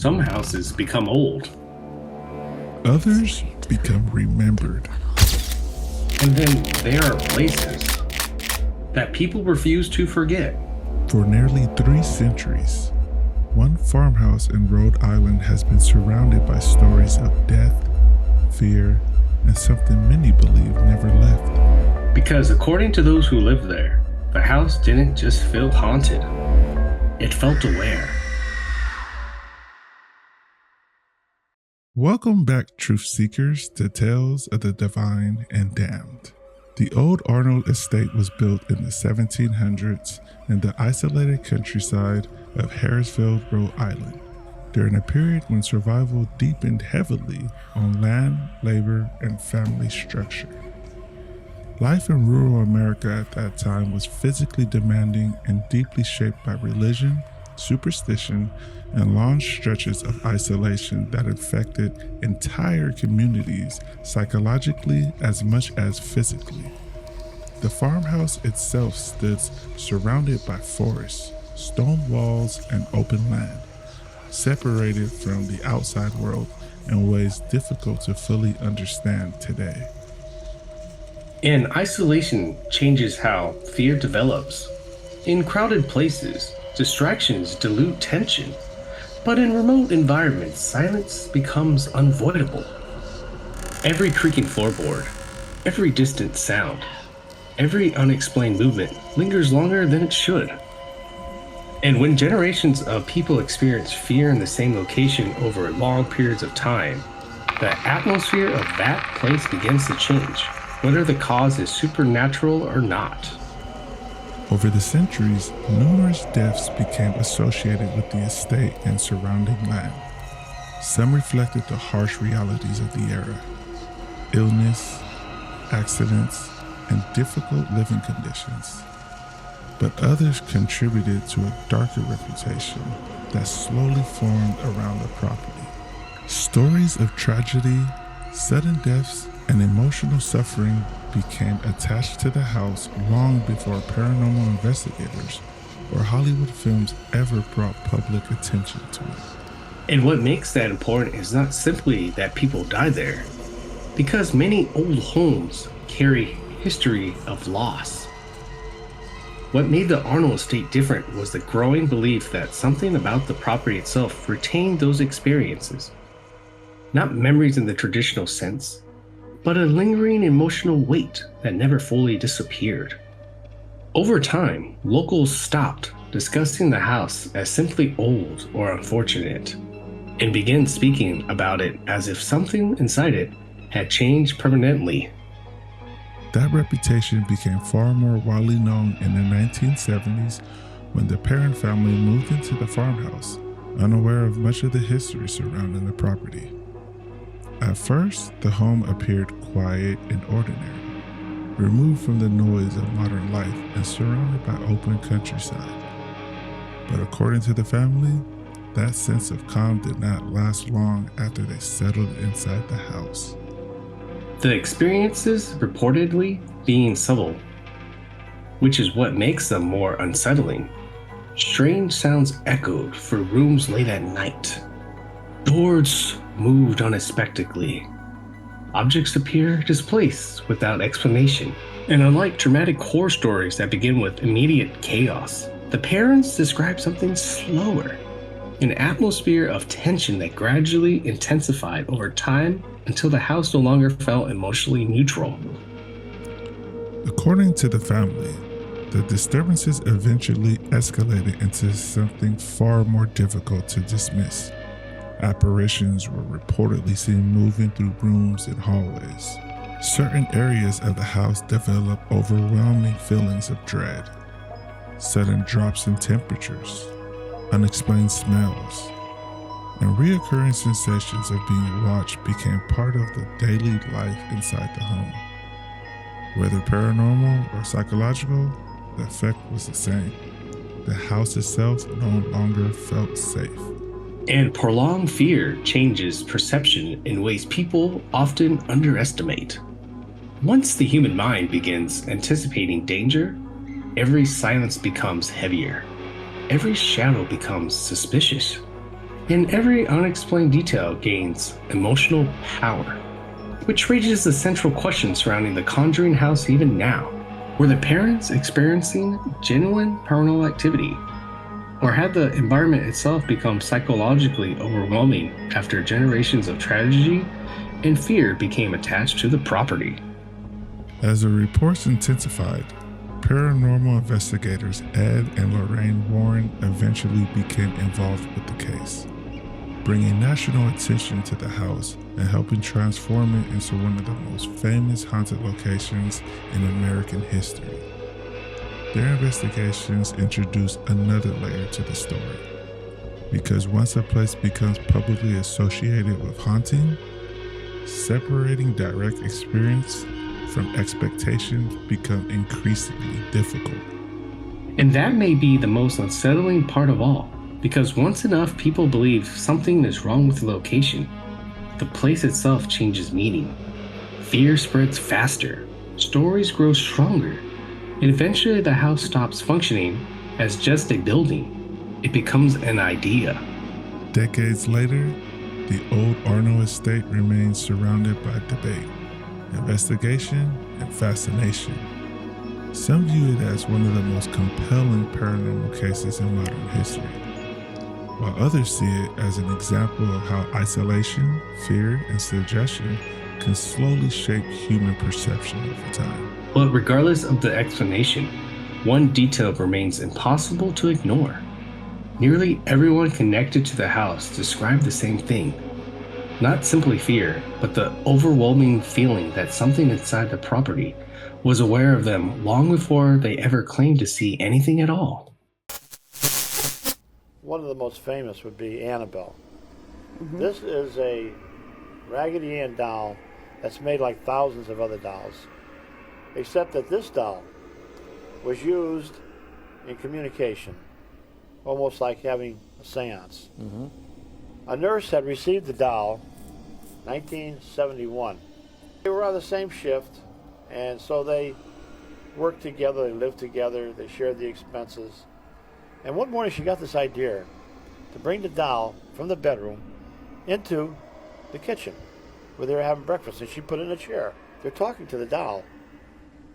Some houses become old. Others become remembered. And then there are places that people refuse to forget. For nearly 3 centuries, one farmhouse in Rhode Island has been surrounded by stories of death, fear, and something many believe never left. Because according to those who lived there, the house didn't just feel haunted. It felt aware. Welcome back, truth seekers, to Tales of the Divine and Damned. The Old Arnold Estate was built in the 1700s in the isolated countryside of Harrisville, Rhode Island, during a period when survival deepened heavily on land, labor, and family structure. Life in rural America at that time was physically demanding and deeply shaped by religion, superstition, and long stretches of isolation that affected entire communities psychologically as much as physically. The farmhouse itself stood surrounded by forests, stone walls, and open land, separated from the outside world in ways difficult to fully understand today. And isolation changes how fear develops. In crowded places, distractions dilute tension. But in remote environments, silence becomes unavoidable. Every creaking floorboard, every distant sound, every unexplained movement lingers longer than it should. And when generations of people experience fear in the same location over long periods of time, the atmosphere of that place begins to change, whether the cause is supernatural or not. Over the centuries, numerous deaths became associated with the estate and surrounding land. Some reflected the harsh realities of the era: illness, accidents, and difficult living conditions. But others contributed to a darker reputation that slowly formed around the property. Stories of tragedy, sudden deaths, and emotional suffering became attached to the house long before paranormal investigators or Hollywood films ever brought public attention to it. And what makes that important is not simply that people died there, because many old homes carry history of loss. What made the Arnold Estate different was the growing belief that something about the property itself retained those experiences. Not memories in the traditional sense, but a lingering emotional weight that never fully disappeared. Over time, locals stopped discussing the house as simply old or unfortunate, and began speaking about it as if something inside it had changed permanently. That reputation became far more widely known in the 1970s when the Perron family moved into the farmhouse, unaware of much of the history surrounding the property. At first, the home appeared quiet and ordinary, removed from the noise of modern life and surrounded by open countryside. But according to the family, that sense of calm did not last long after they settled inside the house. The experiences reportedly being subtle, which is what makes them more unsettling. Strange sounds echoed through rooms late at night. Doors moved unexpectedly. Objects appear displaced without explanation. And unlike dramatic horror stories that begin with immediate chaos, the parents describe something slower, an atmosphere of tension that gradually intensified over time until the house no longer felt emotionally neutral. According to the family, the disturbances eventually escalated into something far more difficult to dismiss. Apparitions were reportedly seen moving through rooms and hallways. Certain areas of the house developed overwhelming feelings of dread. Sudden drops in temperatures, unexplained smells, and reoccurring sensations of being watched became part of the daily life inside the home. Whether paranormal or psychological, the effect was the same. The house itself no longer felt safe. And prolonged fear changes perception in ways people often underestimate. Once the human mind begins anticipating danger, every silence becomes heavier. Every shadow becomes suspicious. And every unexplained detail gains emotional power, which raises the central question surrounding the Conjuring House even now. Were the parents experiencing genuine paranormal activity? Or had the environment itself become psychologically overwhelming after generations of tragedy and fear became attached to the property? As the reports intensified, paranormal investigators Ed and Lorraine Warren eventually became involved with the case, bringing national attention to the house and helping transform it into one of the most famous haunted locations in American history. Their investigations introduced another layer to the story, because once a place becomes publicly associated with haunting, separating direct experience from expectations become increasingly difficult. And that may be the most unsettling part of all, because once enough people believe something is wrong with the location, the place itself changes meaning. Fear spreads faster, stories grow stronger, and eventually the house stops functioning as just a building. It becomes an idea. Decades later, the Old Arnold Estate remains surrounded by debate, investigation, and fascination. Some view it as one of the most compelling paranormal cases in modern history, while others see it as an example of how isolation, fear, and suggestion can slowly shape human perception over time. But regardless of the explanation, one detail remains impossible to ignore. Nearly everyone connected to the house described the same thing. Not simply fear, but the overwhelming feeling that something inside the property was aware of them long before they ever claimed to see anything at all. One of the most famous would be Annabelle. This is a Raggedy Ann doll that's made like thousands of other dolls, except that this doll was used in communication, almost like having a seance. A nurse had received the doll 1971. They were on the same shift, and so they worked together, they lived together, they shared the expenses. And one morning she got this idea to bring the doll from the bedroom into the kitchen where they were having breakfast, and she put it in a chair. They're talking to the doll,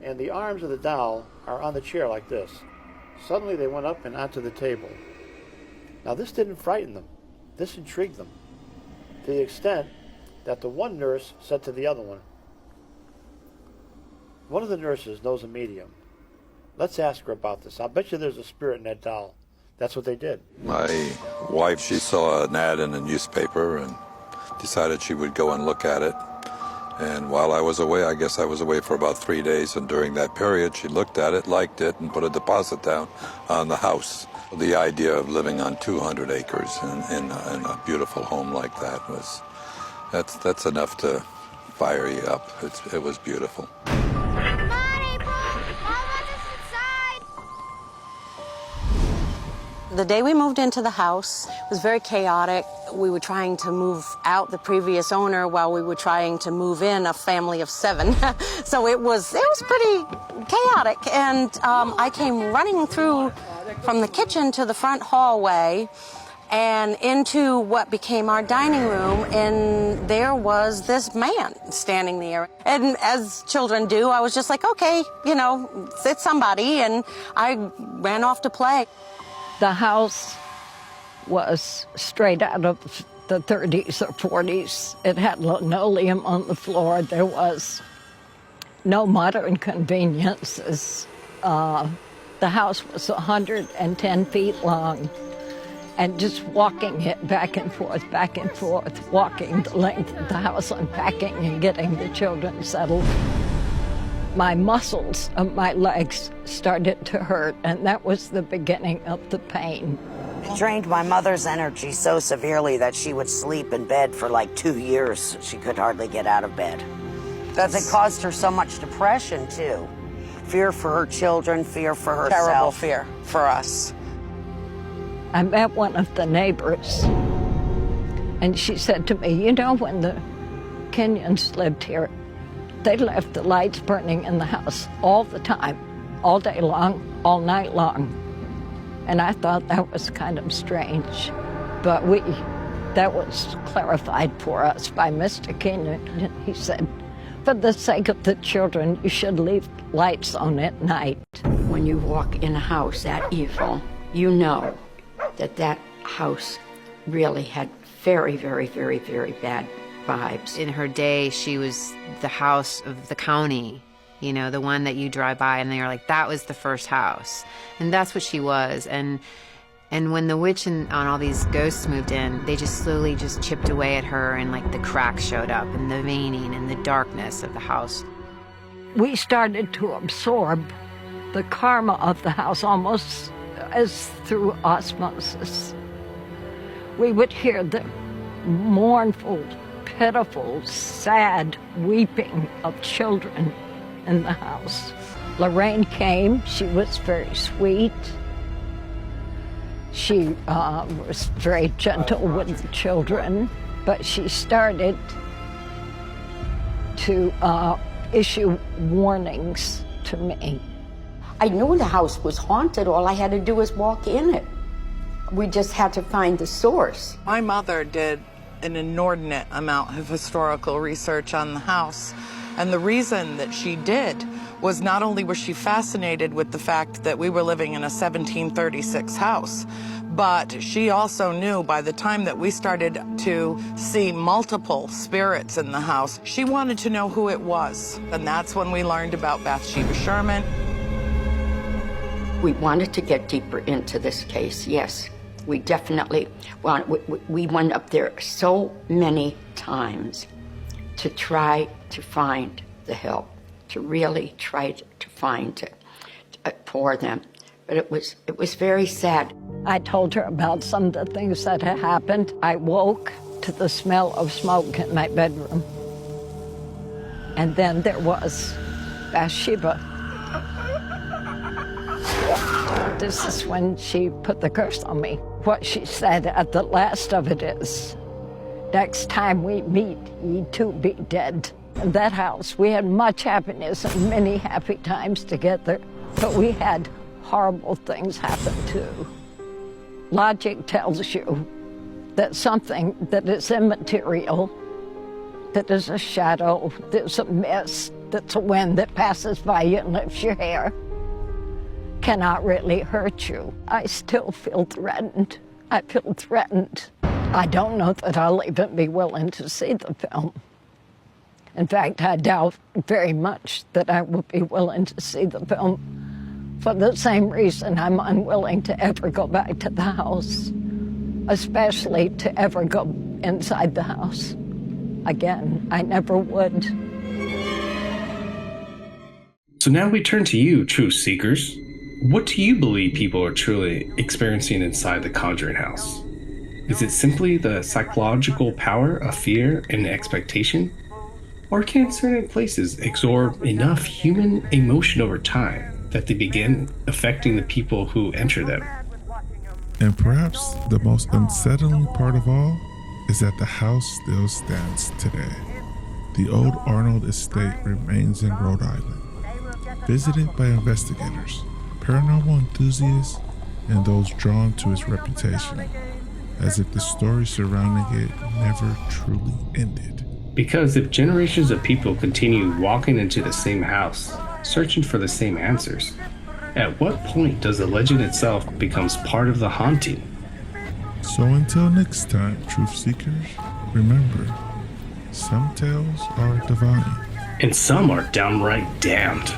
and the arms of the doll are on the chair like this. Suddenly they went up and onto the table. Now this didn't frighten them. This intrigued them to the extent that the one nurse said to the other one of the nurses knows a medium. Let's ask her about this. I'll bet you there's a spirit in that doll. That's what they did. My wife, she saw an ad in a newspaper and decided she would go and look at it. And while I was away, I guess I was away for about 3 days, and during that period she looked at it, liked it, and put a deposit down on the house. The idea of living on 200 acres in a beautiful home like that that's enough to fire you up. It was beautiful. The day we moved into the house was very chaotic. We were trying to move out the previous owner while we were trying to move in a family of 7. So it was pretty chaotic. And I came running through from the kitchen to the front hallway and into what became our dining room, and there was this man standing there. And as children do, I was just like, okay, it's somebody, and I ran off to play. The house was straight out of the 30s or 40s. It had linoleum on the floor. There was no modern conveniences. The house was 110 feet long, and just walking it back and forth, walking the length of the house, unpacking and getting the children settled. My muscles of my legs started to hurt, and that was the beginning of the pain. It drained my mother's energy so severely that she would sleep in bed for like 2 years. She could hardly get out of bed. It caused her so much depression, too. Fear for her children, fear for herself. Terrible fear for us. I met one of the neighbors, and she said to me, when the Kenyans lived here, they left the lights burning in the house all the time, all day long, all night long. And I thought that was kind of strange. But we That was clarified for us by Mr. Keenan. He said, for the sake of the children, you should leave lights on at night. When you walk in a house that evil, you know that that house really had very, very, very, very bad vibes. In her day, she was the house of the county, you know, the one that you drive by and they're like, that was the first house. And that's what she was. And when the witch and all these ghosts moved in, they just slowly just chipped away at her, and like the cracks showed up and the veining and the darkness of the house. We started to absorb the karma of the house almost as through osmosis. We would hear the mournful, pitiful, sad weeping of children in the house. Lorraine came. She was very sweet. She was very gentle with the children, but she started to issue warnings to me. I knew the house was haunted. All I had to do was walk in it. We just had to find the source. My mother did an inordinate amount of historical research on the house. And the reason that she did was not only was she fascinated with the fact that we were living in a 1736 house, but she also knew by the time that we started to see multiple spirits in the house, she wanted to know who it was. And that's when we learned about Bathsheba Sherman. We wanted to get deeper into this case, yes. We definitely we went up there so many times to try to find the help, to really try to find it for them. But it was very sad. I told her about some of the things that had happened. I woke to the smell of smoke in my bedroom. And then there was Bathsheba. This is when she put the curse on me. What she said at the last of it is, next time we meet, ye too be dead. In that house, we had much happiness and many happy times together, but we had horrible things happen too. Logic tells you that something that is immaterial, that is a shadow, that's a mist, that's a wind that passes by you and lifts your hair, cannot really hurt you. I still feel threatened. I feel threatened. I don't know that I'll even be willing to see the film. In fact, I doubt very much that I will be willing to see the film for the same reason I'm unwilling to ever go back to the house, especially to ever go inside the house again. I never would. So now we turn to you, truth seekers. What do you believe people are truly experiencing inside the Conjuring House? Is it simply the psychological power of fear and expectation? Or can certain places absorb enough human emotion over time that they begin affecting the people who enter them? And perhaps the most unsettling part of all is that the house still stands today. The Old Arnold Estate remains in Rhode Island, visited by investigators, paranormal enthusiasts, and those drawn to its reputation, as if the story surrounding it never truly ended. Because if generations of people continue walking into the same house, searching for the same answers, at what point does the legend itself becomes part of the haunting? So until next time, truth seekers, remember, some tales are divine. And some are downright damned.